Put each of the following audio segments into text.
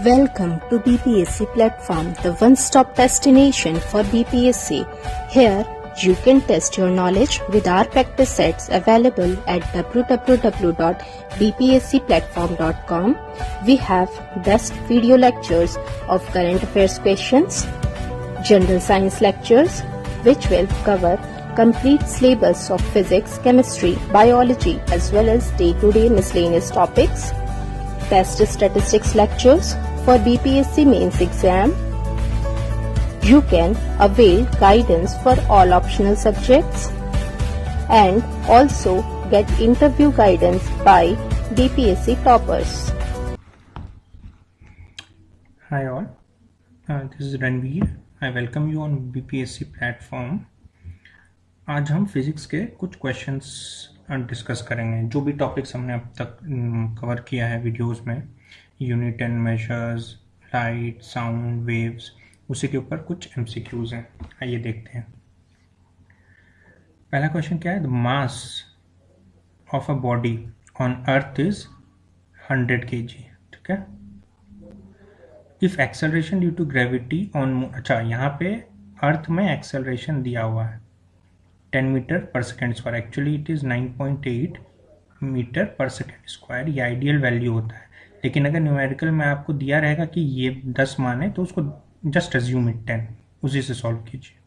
Welcome to BPSC platform, the one-stop destination for BPSC. Here, you can test your knowledge with our practice sets available at www.bpscplatform.com. We have best video lectures of current affairs questions, general science lectures, which will cover complete syllabus of physics, chemistry, biology, as well as day-to-day miscellaneous topics, test statistics lectures for BPSC mains exam. You can avail guidance for all optional subjects and also get interview guidance by BPSC toppers. Hi all, this is Ranveer. I welcome you on BPSC platform. आज हम physics के कुछ questions discuss करेंगे। जो भी topics हमने अब तक कवर किया है वीडियोस में, unit and measures, light, sound, waves, उसी के ऊपर कुछ एमसीक्यूज हैं। आइए देखते हैं। पहला क्वेश्चन क्या है? The mass of a body on earth is 100 kg। ठीक है। If acceleration due to gravity on, अच्छा यहाँ पे अर्थ में एक्सेलरेशन दिया हुआ है 10 meter per second square, actually it is 9.8 meter per second square. ये आइडियल वैल्यू होता है, लेकिन अगर न्यूमेरिकल में आपको दिया रहेगा कि ये 10 माने तो उसको जस्ट अज्यूम इट 10, उसी से सॉल्व कीजिए।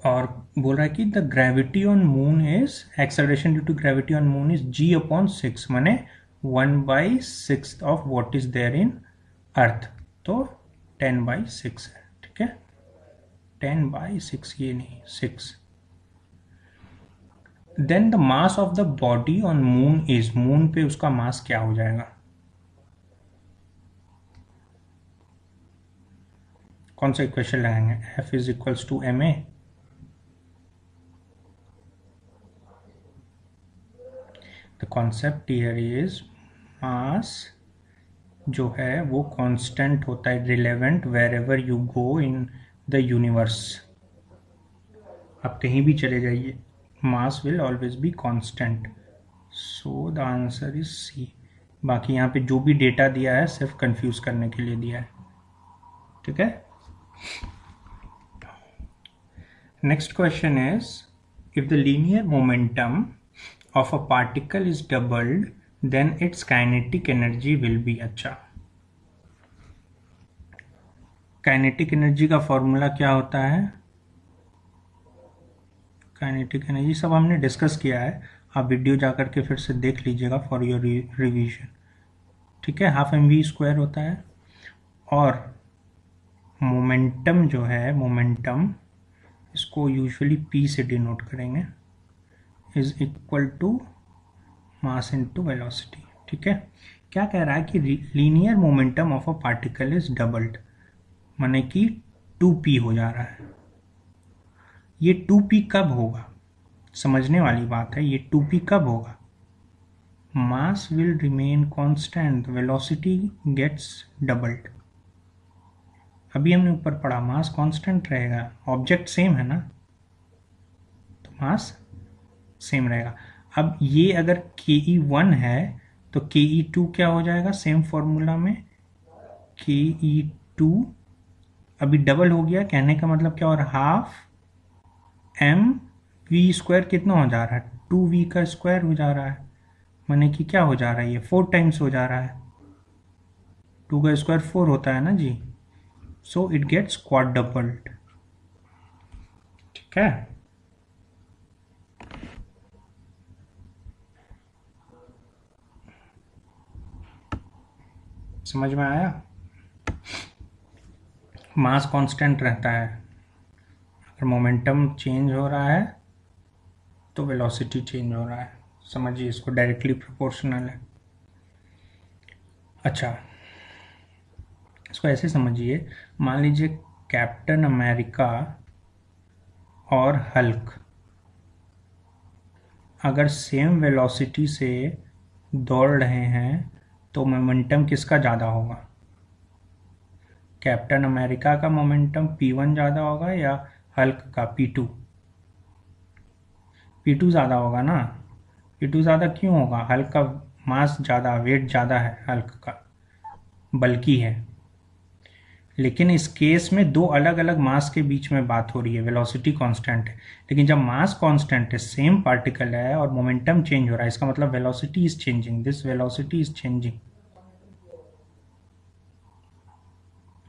और बोल रहा है कि the gravity on moon is, acceleration due to gravity on moon is g/6, माने 1/6 of what is there in earth, तो 10/6 है। ठीक है, 10/6, ये नहीं 6। Then the mass of the body on moon is, moon पे उसका मास क्या हो जाएगा? कौन सा इक्वेशन लगाएंगे? F is equals to ma। The concept here is mass जो है वो कांस्टेंट होता है, relevant wherever you go in the universe. आप कहीं भी चले जाइए, mass will always be constant. So the answer is C. बाकी यहाँ पे जो भी डेटा दिया है सिर्फ कंफ्यूज करने के लिए दिया है। ठीक है। Next question is, if the linear momentum of a particle is doubled then its kinetic energy will be. अच्छा, काइनेटिक एनर्जी का फॉर्मूला क्या होता है? काइनेटिक एनर्जी सब हमने डिस्कस किया है, आप वीडियो जाकर के फिर से देख लीजिएगा फॉर योर रिवीजन। ठीक है, 12mv² होता है। और मोमेंटम जो है, मोमेंटम इसको यूजुअली p से डिनोट करेंगे, is equal to mass into velocity. ठीक है। क्या कह रहा है कि linear momentum of a particle is doubled, माने कि 2p हो जा रहा है। ये 2p कब होगा? समझने वाली बात है। ये 2p कब होगा? Mass will remain constant, velocity gets doubled. अभी हमने ऊपर पढ़ा मास कांस्टेंट रहेगा, ऑब्जेक्ट सेम है ना, तो मास सेम रहेगा। अब ये अगर ke1 है तो ke2 क्या हो जाएगा? सेम फॉर्मूला में ke2 अभी डबल हो गया, कहने का मतलब क्या? और 12mv² कितना हो जा रहा है? 2v का स्क्वायर हो जा रहा है, माने कि क्या हो जा रहा है? ये 4 टाइम्स हो जा रहा है। 2 का स्क्वायर 4 होता है ना जी, सो इट गेट्स क्वाड्रपल्ड। ठीक है। समझ में आया? मास कांस्टेंट रहता है, अगर मोमेंटम चेंज हो रहा है तो वेलोसिटी चेंज हो रहा है। समझिए, इसको डायरेक्टली प्रोपोर्शनल है। अच्छा, इसको ऐसे समझिए, मान लीजिए कैप्टन अमेरिका और हल्क अगर सेम वेलोसिटी से दौड़ रहे हैं तो मोमेंटम किसका ज़्यादा होगा? कैप्टन अमेरिका का मोमेंटम p1 ज़्यादा होगा या हल्क का p2? p2 ज़्यादा होगा ना। p2 ज़्यादा क्यों होगा? हल्क का मास ज़्यादा, वेट ज़्यादा है हल्क का, बल्कि है। लेकिन इस केस में दो अलग अलग मास के बीच में बात हो रही है, वेलोसिटी कांस्टेंट है। लेकिन जब मास कांस्टेंट है, सेम पार्टिकल है और मोमेंटम चेंज हो रहा है, इसका मतलब velocity is changing, this velocity is changing.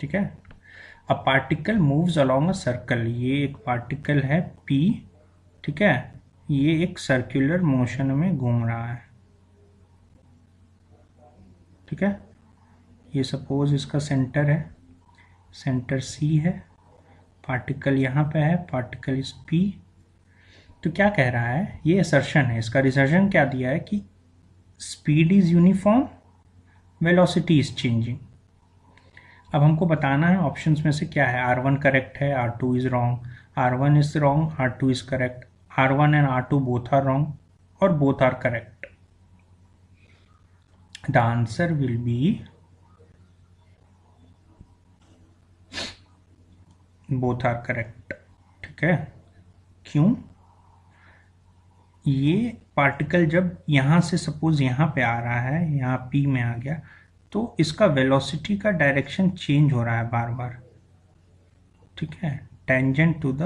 ठीक है। A particle moves along a circle, ये एक पार्टिकल है P, ठीक है, ये एक सर्कुलर मोशन में घूम रहा है। ठीक है, ये सपोज इसका सेंटर है, सेंटर C है, पार्टिकल यहाँ पे है, पार्टिकल इस P। तो क्या कह रहा है, ये असर्शन है, इसका रिजर्शन क्या दिया है कि speed is uniform, velocity is changing. अब हमको बताना है ऑप्शंस में से क्या है, R1 करेक्ट है, R2 is wrong, R1 is wrong, R2 is correct, R1 and R2 both are wrong, और both are correct. The answer will be both are correct. ठीक है, क्यों? ये पार्टिकल जब यहां से सपोज यहां पे आ रहा है, यहां P में आ गया, तो इसका वेलोसिटी का डायरेक्शन चेंज हो रहा है बार बार। ठीक है, टेंजेंट टू द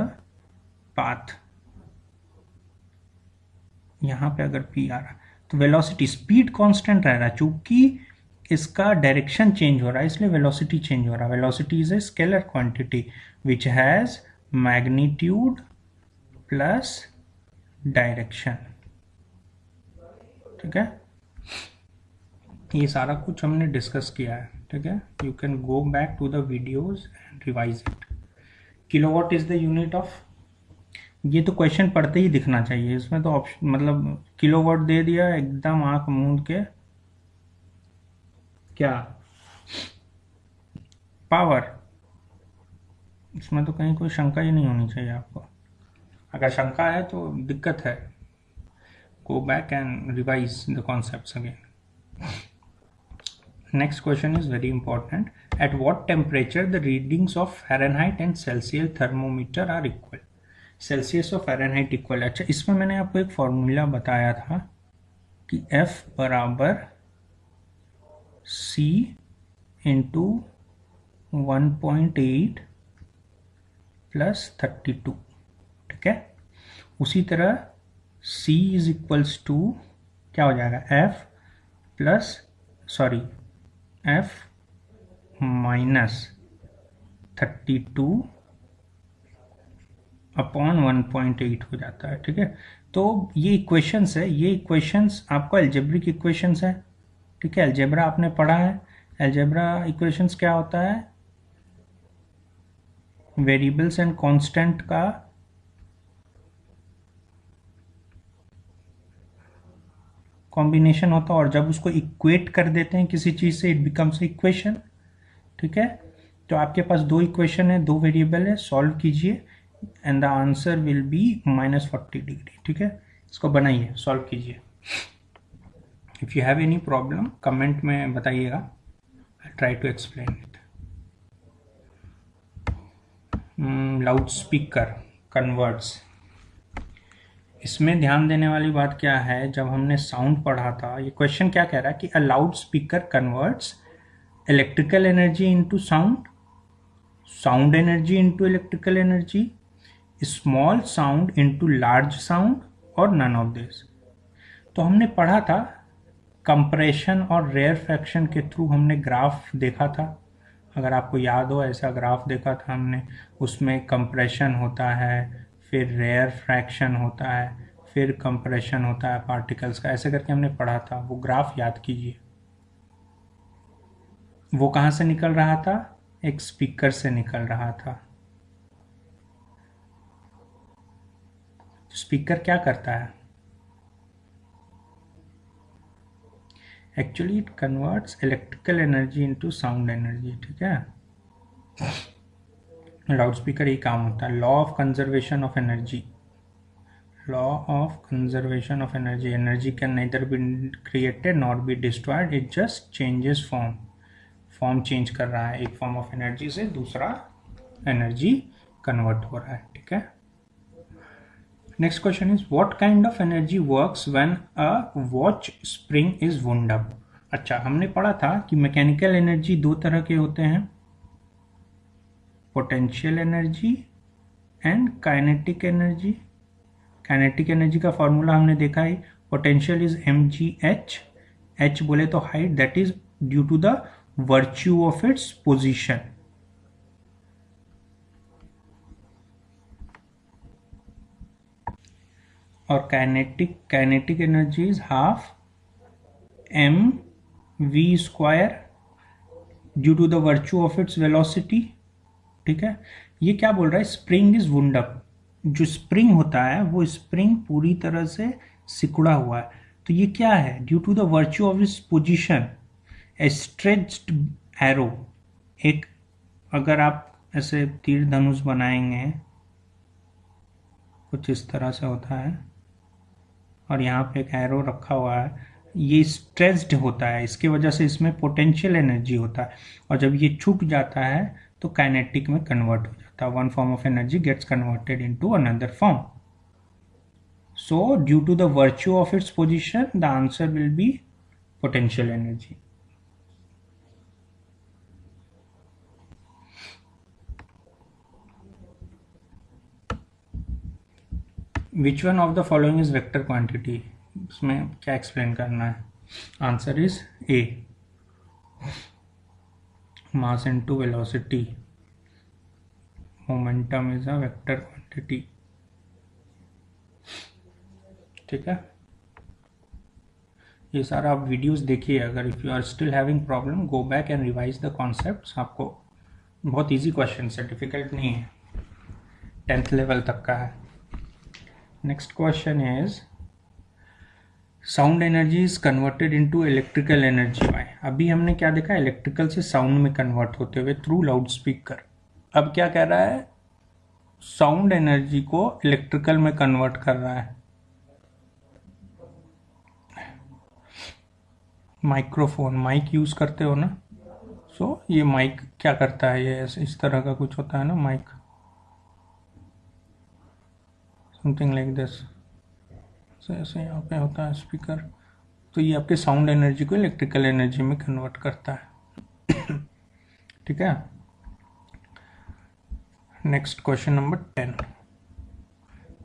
पाथ। यहां पे अगर P आ रहा है तो वेलोसिटी, स्पीड कांस्टेंट रह रहा है, चूंकि इसका डायरेक्शन चेंज हो रहा है इसलिए वेलोसिटी चेंज हो रहा है। Velocity is a scalar quantity which has magnitude plus direction. ठीक है, ये सारा कुछ हमने डिस्कस किया है। ठीक है, you can go back to the videos and revise it. Kilowatt is the unit of, ये तो क्वेश्चन पढ़ते ही दिखना चाहिए, इसमें तो ऑप्शन मतलब किलोवाट दे दिया एकदम आंख मूंद के। क्या पावर, इसमें तो कहीं कोई शंका ही नहीं होनी चाहिए आपको। अगर शंका है तो दिक्कत है, गो back and revise the concepts again. Next question is very important. At what temperature the readings of Fahrenheit and Celsius thermometer are equal? Celsius और Fahrenheit equal। अच्छा, इसमें मैंने आपको एक फॉर्मूला बताया था कि F बराबर C इंटू 1.8 प्लस 32। ठीक है, उसी तरह C इज इक्वल्स टू क्या हो जाएगा, F plus F minus 32 upon 1.8 हो जाता है। ठीक है, तो ये इक्वेशंस है, ये इक्वेशंस आपको अलजेब्रिक इक्वेशंस है। ठीक है, अलजेब्रा आपने पढ़ा है। अलजेब्रा इक्वेशंस क्या होता है, वेरिएबल्स एंड कांस्टेंट का कॉम्बिनेशन होता है, और जब उसको इक्वेट कर देते हैं किसी चीज से, इट बिकम्स इक्वेशन। ठीक है, तो आपके पास दो इक्वेशन है, दो वेरिएबल है, सॉल्व कीजिए and the answer will be -40 degree. ठीक है, इसको बनाइए, सॉल्व कीजिए। If you have any problem comment में बताइएगा, I try to explain it. Loud speaker converts, इसमें ध्यान देने वाली बात क्या है, जब हमने साउंड पढ़ा था, ये क्वेश्चन क्या कह रहा है कि a loud speaker converts electrical energy into sound, sound energy into electrical energy, small sound into large sound, और नन ऑफ दिस। तो हमने पढ़ा था कंप्रेशन और रेयर फ्रैक्शन के थ्रू हमने ग्राफ देखा था, अगर आपको याद हो ऐसा ग्राफ देखा था हमने, उसमें कंप्रेशन होता है, फिर रेयर फ्रैक्शन होता है, फिर कंप्रेशन होता है पार्टिकल्स का, ऐसे करके हमने पढ़ा था। वो ग्राफ याद कीजिए, वो कहाँ से निकल रहा था, एक स्पीकर से निकल रहा था। स्पीकर क्या करता है, actually it converts electrical energy into sound energy. ठीक है, लाउड स्पीकर ये काम होता है। Law of conservation of energy, law of conservation of energy, energy can nether be created not be destroyed, it just changes form, form change कर रहा है, एक फॉर्म ऑफ एनर्जी से दूसरा एनर्जी कन्वर्ट हो रहा है। ठीक है, next question is what kind of energy works when a watch spring is wound up. अच्छा, हमने पढ़ा था कि मैकेनिकल एनर्जी दो तरह के होते हैं, potential energy and kinetic energy. Kinetic energy का फॉर्मूला हमने देखा है, पोटेंशियल इज mgh, h बोले तो height, that is due to the virtue of its position. और kinetic energy is half m v square due to the virtue of its velocity. ठीक है, ये क्या बोल रहा है, स्प्रिंग इज वुंड अप। जो स्प्रिंग होता है वो स्प्रिंग पूरी तरह से सिकुड़ा हुआ है, तो ये क्या है, due to the virtue of its position a stretched arrow. एक, अगर आप ऐसे तीर धनुष बनाएंगे कुछ इस तरह से होता है, और यहाँ पे एक एरो रखा हुआ है, ये स्ट्रेच्ड होता है, इसके वजह से इसमें पोटेंशियल एनर्जी होता है, और जब ये छूट जाता है तो काइनेटिक में कन्वर्ट हो जाता है। One form of energy gets converted into another form. So due to the virtue of its position the answer will be potential energy. Which one of the following is vector quantity, इसमें क्या explain करना है, answer is A, mass into velocity, momentum is a vector quantity. ठीक है, ये सारा आप videos देखिए। अगर if you are still having problem, go back and revise the concepts. आपको बहुत इजी क्वेश्चन है, डिफिकल्ट नहीं है, 10th लेवल तक का है। Next question is sound energy is converted into electrical energy by. अभी हमने क्या देखा, इलेक्ट्रिकल से साउंड में कन्वर्ट होते हुए थ्रू लाउड स्पीकर। अब क्या कह रहा है, साउंड एनर्जी को इलेक्ट्रिकल में कन्वर्ट कर रहा है। माइक्रोफोन, माइक यूज करते हो ना, सो ये माइक क्या करता है, ये इस तरह का कुछ होता है ना माइक, समथिंग लाइक दिस, ऐसे यहाँ पे होता है स्पीकर, तो ये आपके साउंड एनर्जी को इलेक्ट्रिकल एनर्जी में कन्वर्ट करता है। ठीक है, next question number 10,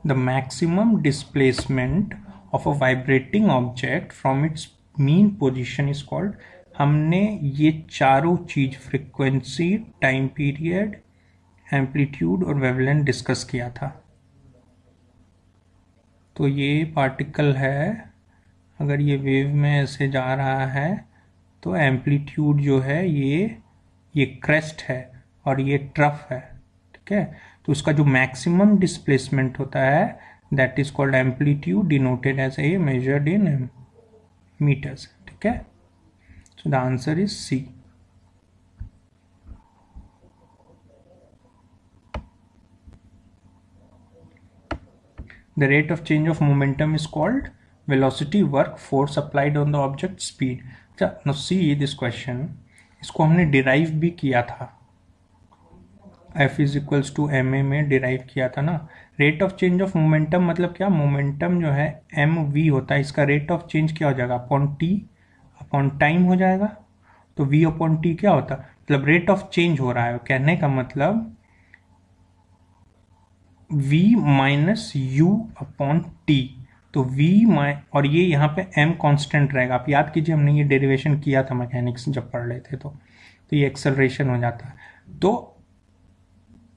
the maximum displacement of a vibrating object from its mean position is called. हमने ये चारों चीज, फ्रीक्वेंसी, टाइम पीरियड, एम्पलीट्यूड और वेवलेंथ डिस्कस किया था। तो ये पार्टिकल है, अगर ये वेव में ऐसे जा रहा है तो एम्पलीट्यूड जो है ये क्रेस्ट है और ये ट्रफ है। ठीक है, तो उसका जो मैक्सिमम डिस्प्लेसमेंट होता है that is called amplitude, denoted as A measured in meters. ठीक है, so the answer is C. The rate of change of momentum is called velocity, work, force applied on the object, speed. अच्छा, now see this question, इसको हमने derive भी किया था, F is equals to ma में derive किया था ना। Rate of change of momentum मतलब क्या, मोमेंटम जो है mv होता है, इसका रेट ऑफ चेंज क्या हो जाएगा, अपॉन t अपॉन टाइम हो जाएगा। तो v अपॉन t क्या होता है, मतलब रेट ऑफ चेंज हो रहा है, कहने का मतलब v minus you upon T. तो v और ये यहाँ पे m कांस्टेंट रहेगा। आप याद कीजिए, हमने ये डेरिवेशन किया था मैकेनिक्स जब पढ़ रहे थे, तो ये एक्सेलरेशन हो जाता है, तो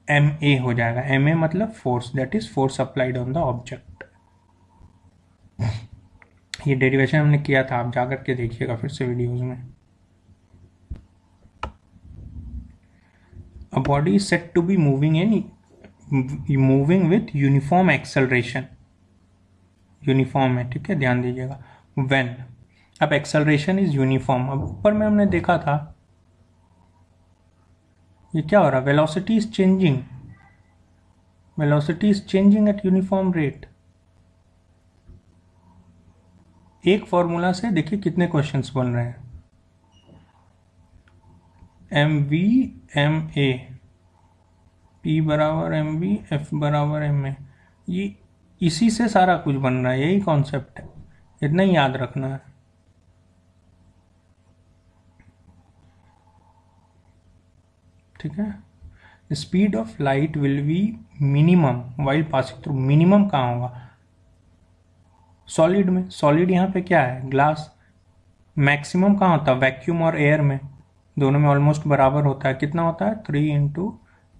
ma हो जाएगा। ma मतलब force, that is force applied on the object. ये डेरिवेशन हमने किया था, आप जाकर के देखिएगा फिर से वीडियोज में। A body is set to be moving with uniform acceleration, uniform है, ठीक है, ध्यान दीजिएगा। व्हेन, अब एक्सेलरेशन इज यूनिफॉर्म। अब ऊपर में हमने देखा था ये क्या हो रहा है, velocity is changing, velocity is changing at uniform rate. एक फॉर्मूला से देखिए कितने क्वेश्चंस बन रहे हैं, M V M A, P बराबर एम वी, एफ बराबर एम ए, ये इसी से सारा कुछ बन रहा है, यही कॉन्सेप्ट है, इतना ही याद रखना है। ठीक है। Speed of light will be minimum while passing through. Minimum कहाँ होगा? सॉलिड में। सॉलिड यहाँ पे क्या है? ग्लास। मैक्सिमम कहाँ होता है? वैक्यूम और एयर में। दोनों में ऑलमोस्ट बराबर होता है। कितना होता है? 3 ×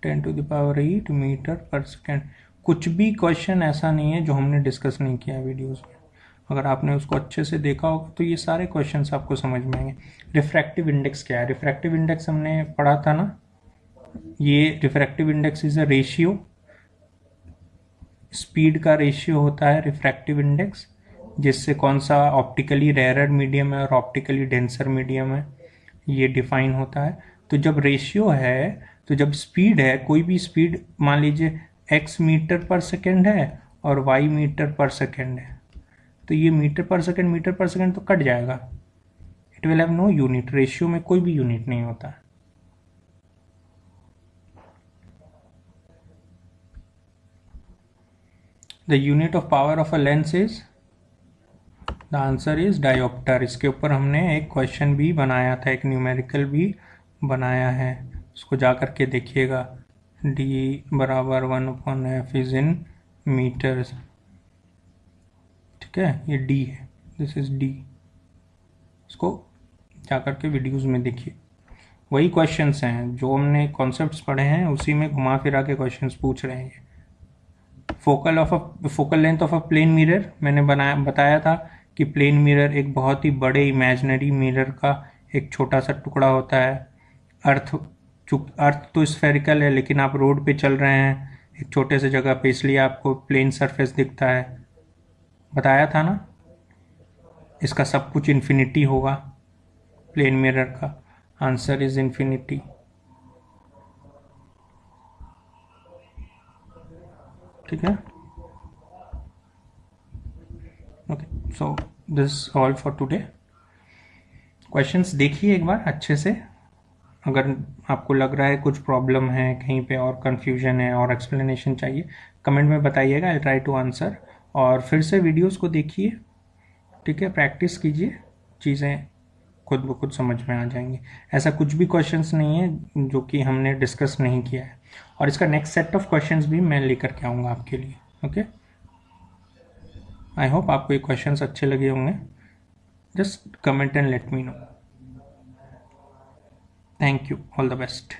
10⁸ मीटर पर सेकेंड। कुछ भी क्वेश्चन ऐसा नहीं है जो हमने डिस्कस नहीं किया वीडियोस में। अगर आपने उसको अच्छे से देखा होगा तो ये सारे क्वेश्चंस आपको समझ में आएंगे। रिफ्रैक्टिव इंडेक्स क्या है? रिफ्रैक्टिव इंडेक्स हमने पढ़ा था ना। ये refractive index is a ratio. Speed का रेशियो होता है रिफ्रैक्टिव इंडेक्स, जिससे कौन सा ऑप्टिकली रेयरर मीडियम है और ऑप्टिकली डेंसर मीडियम है ये डिफाइन होता है। तो जब रेशियो है, तो जब स्पीड है, कोई भी स्पीड मान लीजिए x मीटर पर सेकेंड है और y मीटर पर सेकेंड है, तो ये मीटर पर सेकेंड तो कट जाएगा। It will have no unit. Ratio में कोई भी यूनिट नहीं होता। The unit of power of a lens is, the answer is dioptre. इसके ऊपर हमने एक क्वेश्चन भी बनाया था, एक न्यूमेरिकल भी बनाया है, उसको जा करके देखिएगा। d बराबर 1/f इज इन मीटर्स। ठीक है, ये d है, दिस इज d। इसको जा करके वीडियोज में देखिए। वही क्वेश्चंस हैं जो हमने कॉन्सेप्ट्स पढ़े हैं, उसी में घुमा फिरा के क्वेश्चंस पूछ रहे हैं। Focal length of a plane mirror मैंने बताया था कि प्लेन मिरर एक बहुत ही बड़े इमेजिनरी मिरर का एक छोटा सा टुकड़ा होता है। अर्थ तो स्फेरिकल है, लेकिन आप रोड पे चल रहे हैं एक छोटे से जगह पे, इसलिए आपको प्लेन सरफेस दिखता है। बताया था ना। इसका सब कुछ इन्फिनिटी होगा प्लेन मिरर का। Answer is infinity. ठीक है। Okay, so this all for today. Questions देखिए एक बार अच्छे से। अगर आपको लग रहा है कुछ प्रॉब्लम है, कहीं पे और कंफ्यूजन है और एक्सप्लेनेशन चाहिए, कमेंट में बताइएगा। I try to answer. और फिर से वीडियोस को देखिए। ठीक है, प्रैक्टिस कीजिए, चीज़ें खुद ब खुद समझ में आ जाएंगी। ऐसा कुछ भी क्वेश्चंस नहीं है जो कि हमने डिस्कस नहीं किया है। और इसका नेक्स्ट सेट ऑफ क्वेश्चंस भी मैं लेकर के आऊँगा आपके लिए। ओके, आई होप आपको ये क्वेश्चंस अच्छे लगे होंगे। Just comment and let me know. Thank you, all the best.